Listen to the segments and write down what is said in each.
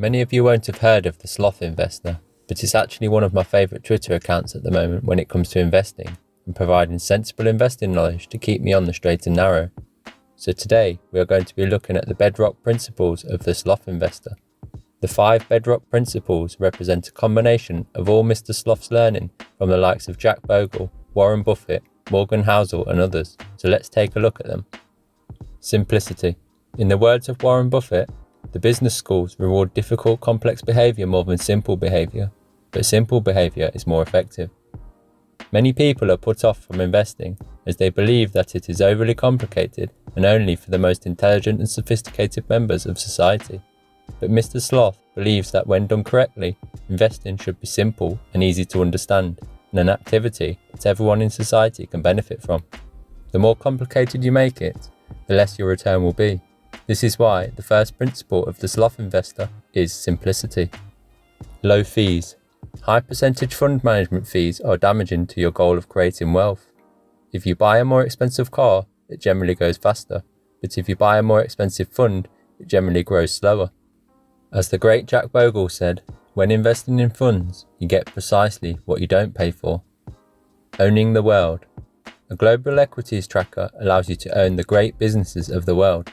Many of you won't have heard of the Sloth Investor, but it's actually one of my favourite Twitter accounts at the moment when it comes to investing and providing sensible investing knowledge to keep me on the straight and narrow. So today we are going to be looking at the Bedrock principles of the Sloth Investor. The 5 Bedrock principles represent a combination of all Mr. Sloth's learning from the likes of Jack Bogle, Warren Buffett, Morgan Housel and others. So let's take a look at them. Simplicity. In the words of Warren Buffett, the business schools reward difficult, complex behaviour more than simple behaviour, but simple behaviour is more effective. Many people are put off from investing as they believe that it is overly complicated and only for the most intelligent and sophisticated members of society. But Mr. Sloth believes that when done correctly, investing should be simple and easy to understand, and an activity that everyone in society can benefit from. The more complicated you make it, the less your return will be. This is why the first principle of the Sloth Investor is simplicity. Low fees. High percentage fund management fees are damaging to your goal of creating wealth. If you buy a more expensive car, it generally goes faster, but if you buy a more expensive fund, it generally grows slower. As the great Jack Bogle said, when investing in funds, you get precisely what you don't pay for. Owning the world. A global equities tracker allows you to own the great businesses of the world.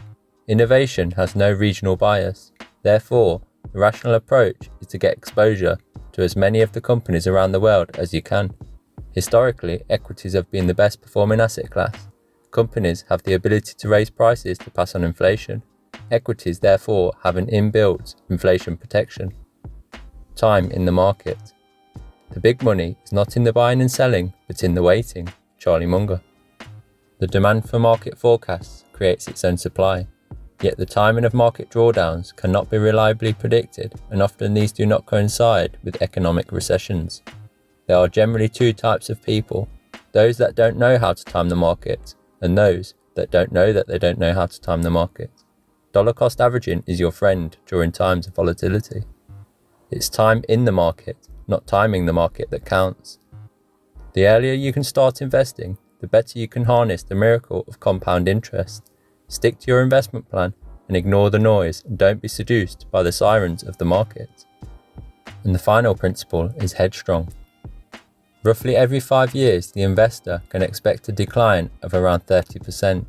Innovation has no regional bias. Therefore, the rational approach is to get exposure to as many of the companies around the world as you can. Historically, equities have been the best performing asset class. Companies have the ability to raise prices to pass on inflation. Equities therefore have an inbuilt inflation protection. Time in the market. The big money is not in the buying and selling, but in the waiting. Charlie Munger. The demand for market forecasts creates its own supply. Yet the timing of market drawdowns cannot be reliably predicted, and often these do not coincide with economic recessions. There are generally 2 types of people: those that don't know how to time the market, and those that don't know that they don't know how to time the market. Dollar cost averaging is your friend during times of volatility. It's time in the market, not timing the market, that counts. The earlier you can start investing, the better you can harness the miracle of compound interest. Stick to your investment plan and ignore the noise, and don't be seduced by the sirens of the market. And the final principle is headstrong. Roughly every 5 years, the investor can expect a decline of around 30%.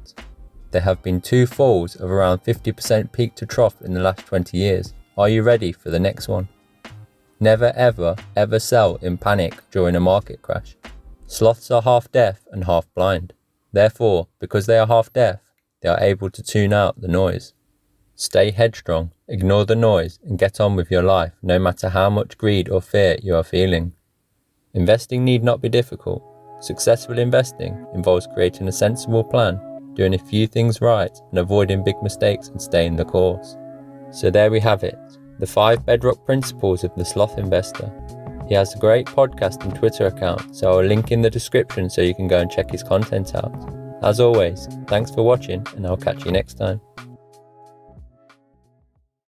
There have been 2 falls of around 50% peak to trough in the last 20 years. Are you ready for the next one? Never ever sell in panic during a market crash. Sloths are half deaf and half blind. Therefore, because they are half deaf, they are able to tune out the noise. Stay headstrong, ignore the noise, and get on with your life, no matter how much greed or fear you are feeling. Investing need not be difficult. Successful investing involves creating a sensible plan, doing a few things right, and avoiding big mistakes and staying the course. So there we have it, the 5 Bedrock principles of the Sloth Investor. He has a great podcast and Twitter account, so I'll link in the description so you can go and check his content out. As always, thanks for watching, and I'll catch you next time.